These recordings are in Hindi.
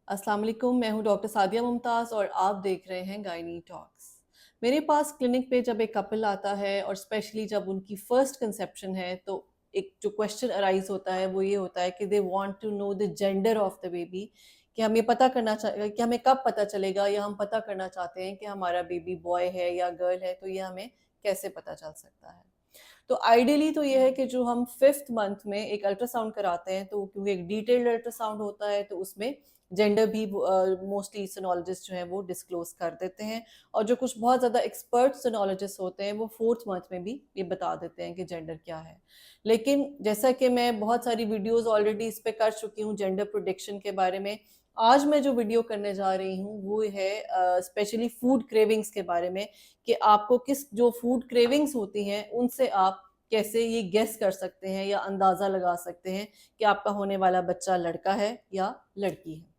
अस्सलाम वालेकुम, मैं हूँ डॉक्टर सादिया मुमताज़ और आप देख रहे हैं गायनी टॉक्स। मेरे पास क्लिनिक पे जब एक कपल आता है और स्पेशली जब उनकी फर्स्ट कंसेप्शन है तो एक जो क्वेश्चन अराइज होता है वो ये होता है कि they want to know the gender of the baby, कि हम ये पता करना चाह कि हमें कब पता चलेगा या हम पता करना चाहते हैं कि हमारा बेबी बॉय है या गर्ल है, तो ये हमें कैसे पता चल सकता है। तो आइडियली तो ये है कि जो हम 5th मंथ में एक अल्ट्रासाउंड कराते हैं, तो क्योंकि एक डिटेल्ड अल्ट्रासाउंड होता है तो उसमें जेंडर भी मोस्टली सोनोलॉजिस्ट जो हैं वो डिस्क्लोज कर देते हैं, और जो कुछ बहुत ज़्यादा एक्सपर्ट सोनोलॉजिस्ट होते हैं वो 4th मंथ में भी ये बता देते हैं कि जेंडर क्या है। लेकिन जैसा कि मैं बहुत सारी वीडियोस ऑलरेडी इस पे कर चुकी हूँ जेंडर प्रोडिक्शन के बारे में, आज मैं जो वीडियो करने जा रही हूँ वो है स्पेशली फूड क्रेविंग्स के बारे में, कि आपको किस जो फूड क्रेविंग्स होती हैं उनसे आप कैसे ये गेस कर सकते हैं या अंदाज़ा लगा सकते हैं कि आपका होने वाला बच्चा लड़का है या लड़की है।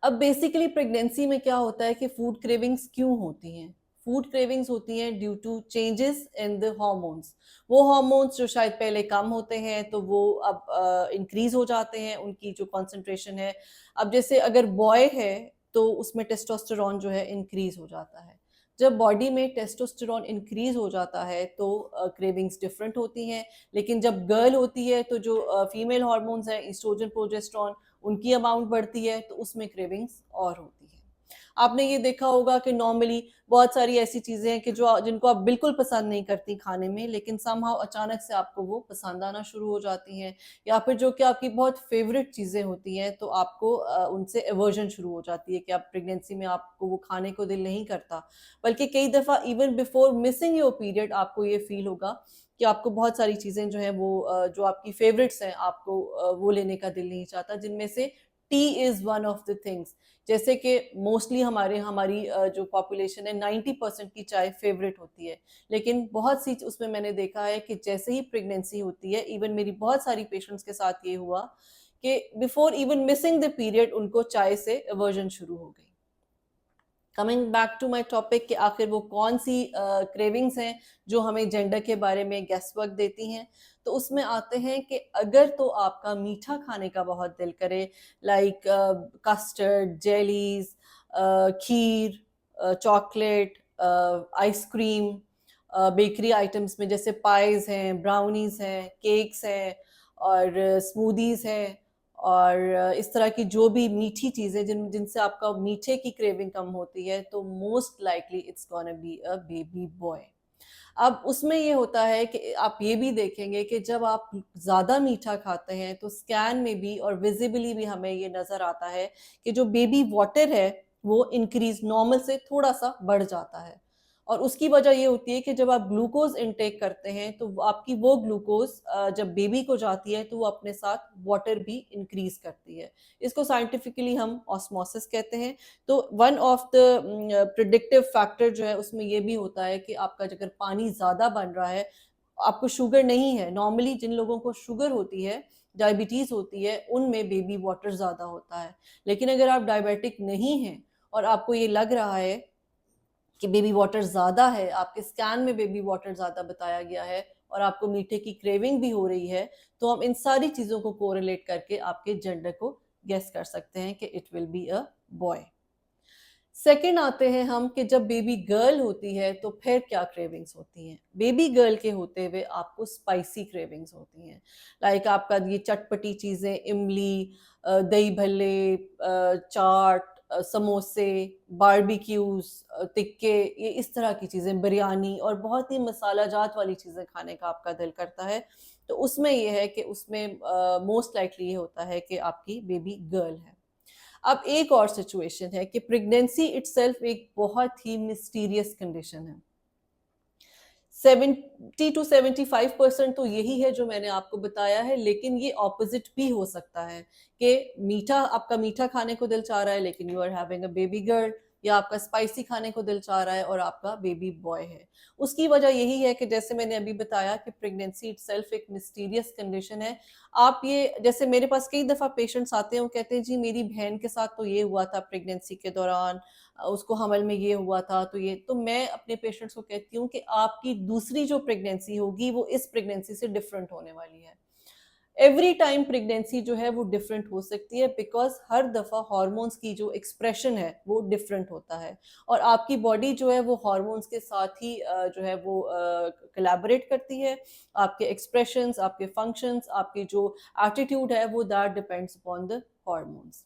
अब बेसिकली प्रेगनेंसी में क्या होता है कि फूड क्रेविंग्स क्यों होती हैं? फूड क्रेविंग्स होती हैं due to changes in the hormones. वो हार्मोन्स जो शायद पहले कम होते हैं तो वो अब इंक्रीज हो जाते हैं, उनकी जो कॉन्सेंट्रेशन है। अब जैसे अगर बॉय है तो उसमें टेस्टोस्टेरॉन जो है इंक्रीज हो जाता है। जब बॉडी में टेस्टोस्टेरॉन इंक्रीज हो जाता है तो क्रेविंग्स डिफरेंट होती हैं। लेकिन जब गर्ल होती है तो जो फीमेल हार्मोन्स हैं, ईस्ट्रोजन, प्रोजेस्टेरॉन, उनकी अमाउंट बढ़ती है तो उसमें क्रेविंग्स और होती है। आपने ये देखा होगा कि नॉर्मली बहुत सारी ऐसी चीज़ें हैं कि जो जिनको आप बिल्कुल पसंद नहीं करती खाने में, लेकिन समहाउ अचानक से आपको वो पसंद आना शुरू हो जाती हैं, या फिर जो कि आपकी बहुत फ़ेवरेट चीज़ें होती हैं तो आपको उनसे एवर्जन शुरू हो जाती है कि आप प्रेगनेंसी में आपको वो खाने को दिल नहीं करता। बल्कि कई दफ़ा even before missing your period आपको ये फ़ील होगा कि आपको बहुत सारी चीज़ें जो हैं वो जो आपकी फ़ेवरेट्स हैं आपको वो लेने का दिल नहीं चाहता, जिनमें से T is one of the things. जैसे कि मोस्टली हमारी जो पॉपुलेशन है 90% की चाय फ़ेवरेट होती है। लेकिन बहुत सी उसमें मैंने देखा है कि जैसे ही प्रेगनेंसी होती है, इवन मेरी बहुत सारी पेशेंट्स के साथ ये हुआ कि before even missing the period उनको चाय से अवर्जन शुरू हो गई। Coming back to my topic, कि आखिर वो कौन सी क्रेविंग्स हैं जो हमें जेंडर के बारे में गेस वर्क देती हैं, तो उसमें आते हैं कि अगर तो आपका मीठा खाने का बहुत दिल करे, लाइक कस्टर्ड, जेलीज, खीर, चॉकलेट, आइसक्रीम, बेकरी आइटम्स में जैसे पाइज हैं, ब्राउनीज हैं, केक्स हैं और स्मूदीज हैं, और इस तरह की जो भी मीठी चीज़ें जिनसे आपका मीठे की क्रेविंग कम होती है, तो most likely it's gonna be a baby boy. अब उसमें ये होता है कि आप ये भी देखेंगे कि जब आप ज़्यादा मीठा खाते हैं तो स्कैन में भी और विज़िबली भी हमें ये नज़र आता है कि जो बेबी वाटर है वो इंक्रीज़ नॉर्मल से थोड़ा-सा बढ़ जाता है। और उसकी वजह ये होती है कि जब आप ग्लूकोज़ इनटेक करते हैं तो आपकी वो ग्लूकोज़ जब बेबी को जाती है तो वो अपने साथ वाटर भी इंक्रीज़ करती है। इसको साइंटिफिकली हम ऑस्मोसिस कहते हैं। तो one of the predictive factor जो है उसमें ये भी होता है कि आपका अगर पानी ज़्यादा बन रहा है, आपको शुगर नहीं है, नॉर्मली जिन लोगों को शुगर होती है, डायबिटीज़ होती है, उनमें बेबी वाटर ज़्यादा होता है। लेकिन अगर आप डायबिटिक नहीं हैं और आपको ये लग रहा है कि बेबी वाटर ज़्यादा है, आपके स्कैन में बेबी वाटर ज़्यादा बताया गया है और आपको मीठे की क्रेविंग भी हो रही है, तो हम इन सारी चीज़ों को कोरिलेट करके आपके जेंडर को गेस कर सकते हैं कि it will be a boy. Second आते हैं हम कि जब बेबी गर्ल होती है तो फिर क्या क्रेविंग्स होती हैं। बेबी गर्ल के होते हुए आपको स्पाइसी क्रेविंग्स होती हैं। लाइक आपका ये चटपटी चीज़ें, इमली, दही भल्ले, चाट, समोसे, बारबेक्यूज़, टिक्के, ये इस तरह की चीज़ें, बिरयानी और बहुत ही मसाला जात वाली चीज़ें खाने का आपका दिल करता है। तो उसमें ये है कि उसमें मोस्ट लाइकली ये होता है कि आपकी बेबी गर्ल है। अब एक और सिचुएशन है कि प्रेगनेंसी इटसेल्फ एक बहुत ही मिस्टीरियस कंडीशन है। 70 टू 75% तो यही है जो मैंने आपको बताया है, लेकिन ये ऑपोजिट भी हो सकता है कि आपका मीठा खाने को दिल चाह रहा है लेकिन you are having a baby girl, या आपका स्पाइसी खाने को दिल चाह रहा है और आपका बेबी बॉय है। उसकी वजह यही है कि जैसे मैंने अभी बताया कि प्रेगनेंसी इटसेल्फ एक मिस्टीरियस कंडीशन है। आप ये जैसे मेरे पास कई दफ़ा पेशेंट्स आते हैं, वो कहते हैं जी मेरी बहन के साथ तो ये हुआ था प्रेगनेंसी के दौरान, उसको हमल में ये हुआ था, तो मैं अपने पेशेंट्स को कहती हूँ कि आपकी दूसरी जो प्रेगनेंसी होगी वो इस प्रेगनेंसी से डिफरेंट होने वाली है। एवरी टाइम प्रेगनेंसी जो है वो डिफरेंट हो सकती है, बिकॉज हर दफ़ा हार्मोन्स की जो एक्सप्रेशन है वो डिफरेंट होता है, और आपकी बॉडी जो है वो हार्मोन्स के साथ ही जो है वो कोलैबोरेट करती है। आपके एक्सप्रेशंस, आपके फंक्शंस, आपकी जो एटीट्यूड है वो that depends upon the hormones.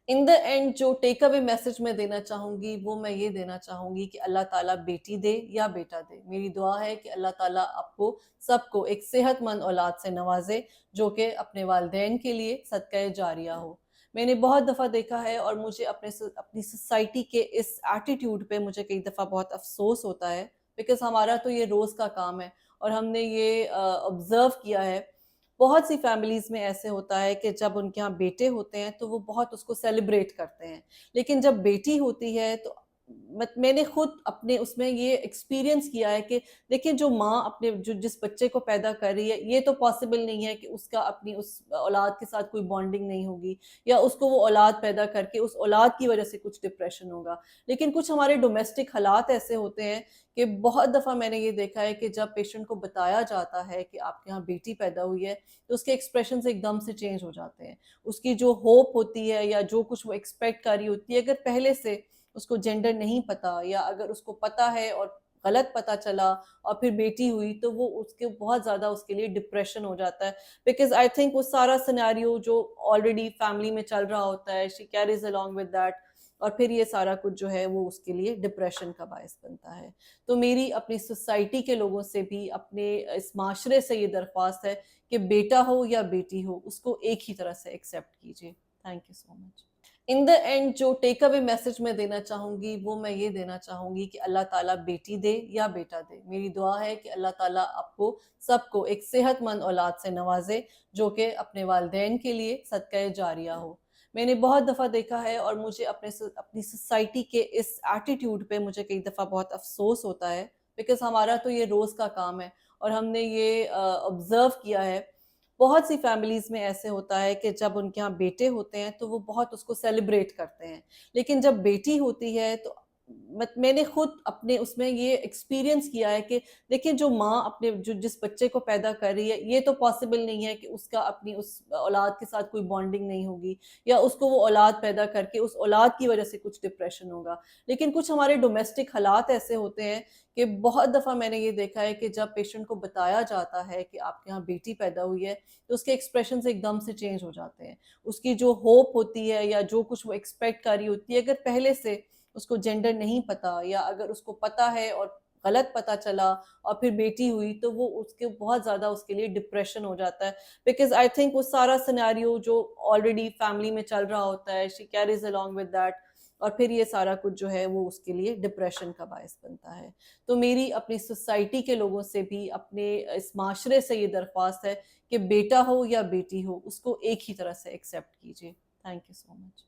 In the end जो टेक अवे मैसेज मैं देना चाहूँगी वो मैं ये देना चाहूँगी कि अल्लाह ताला बेटी दे या बेटा दे, मेरी दुआ है कि अल्लाह ताला आपको सबको एक सेहतमंद औलाद से नवाजे, जो कि अपने वालिदैन के लिए सदका जारिया हो। मैंने बहुत दफ़ा देखा है, और मुझे अपनी सोसाइटी के इस एटीट्यूड पे मुझे कई दफ़ा बहुत अफसोस होता है, बिकॉज़ हमारा तो ये रोज़ का काम है, और हमने ये ऑब्ज़र्व किया है। बहुत सी फैमिलीज़ में ऐसे होता है कि जब उनके यहाँ बेटे होते हैं तो वो बहुत उसको सेलिब्रेट करते हैं। लेकिन जब बेटी होती है तो मैंने खुद अपने उसमें ये एक्सपीरियंस किया है कि देखिए, जो माँ अपने जो जिस बच्चे को पैदा कर रही है, ये तो पॉसिबल नहीं है कि उसका अपनी उस औलाद के साथ कोई बॉन्डिंग नहीं होगी, या उसको वो औलाद पैदा करके उस औलाद की वज़ह से कुछ डिप्रेशन होगा। लेकिन कुछ हमारे डोमेस्टिक हालात ऐसे होते हैं कि बहुत दफ़ा मैंने ये देखा है कि जब पेशेंट को बताया जाता है कि आपके यहाँ बेटी पैदा हुई है, तो उसके एक्सप्रेशंस एकदम से चेंज हो जाते हैं। उसकी जो होप होती है या जो कुछ वो एक्सपेक्ट कर रही होती है, अगर पहले से उसको जेंडर नहीं पता, या अगर उसको पता है और गलत पता चला और फिर बेटी हुई, तो वो उसके बहुत ज़्यादा उसके लिए डिप्रेशन हो जाता है। बिकॉज़ आई थिंक वो सारा सिनेरियो जो ऑलरेडी फैमिली में चल रहा होता है, she Carey's along with that, और फिर ये सारा कुछ जो है वो उसके लिए डिप्रेशन का बायस बनता है। तो मेरी अपनी सोसाइटी के लोगों से भी, अपने इस माशरे से ये दरख्वास्त है कि बेटा हो या बेटी हो, उसको एक ही तरह से एक्सेप्ट कीजिए। Thank you so much. In the end जो टेक अवे मैसेज मैं देना चाहूँगी वो मैं ये देना चाहूँगी कि अल्लाह ताला बेटी दे या बेटा दे, मेरी दुआ है कि अल्लाह ताला आपको सबको एक सेहतमंद औलाद से नवाजे, जो कि अपने वालिदैन के लिए सदका जारिया हो। मैंने बहुत दफ़ा देखा है, और मुझे अपनी सोसाइटी के इस एटीट्यूड पे मुझे कई दफ़ा बहुत अफसोस होता है, बिकॉज़ हमारा तो ये रोज़ का काम है, और हमने ये ऑब्ज़र्व किया है। बहुत सी फैमिलीज़ में ऐसे होता है कि जब उनके यहाँ बेटे होते हैं तो वो बहुत उसको सेलिब्रेट करते हैं। लेकिन जब बेटी होती है तो मैंने खुद अपने उसमें ये एक्सपीरियंस किया है कि देखिए, जो माँ अपने जो जिस बच्चे को पैदा कर रही है, ये तो पॉसिबल नहीं है कि उसका अपनी उस औलाद के साथ कोई बॉन्डिंग नहीं होगी, या उसको वो औलाद पैदा करके उस औलाद की वज़ह से कुछ डिप्रेशन होगा। लेकिन कुछ हमारे डोमेस्टिक हालात ऐसे होते हैं कि बहुत दफ़ा मैंने ये देखा है कि जब पेशेंट को बताया जाता है कि आपके यहाँ बेटी पैदा हुई है, तो उसके एक्सप्रेशंस एकदम से चेंज हो जाते हैं। उसकी जो होप होती है या जो कुछ वो एक्सपेक्ट कर रही होती है, अगर पहले से उसको जेंडर नहीं पता, या अगर उसको पता है और गलत पता चला और फिर बेटी हुई, तो वो उसके बहुत ज़्यादा उसके लिए डिप्रेशन हो जाता है। बिकॉज़ आई थिंक वो सारा सिनेरियो जो ऑलरेडी फैमिली में चल रहा होता है, she Carey's along with that, और फिर ये सारा कुछ जो है वो उसके लिए डिप्रेशन का बायस बनता है। तो मेरी अपनी सोसाइटी के लोगों से भी, अपने इस माशरे से ये दरख्वास्त है कि बेटा हो या बेटी हो, उसको एक ही तरह से एक्सेप्ट कीजिए। Thank you so much.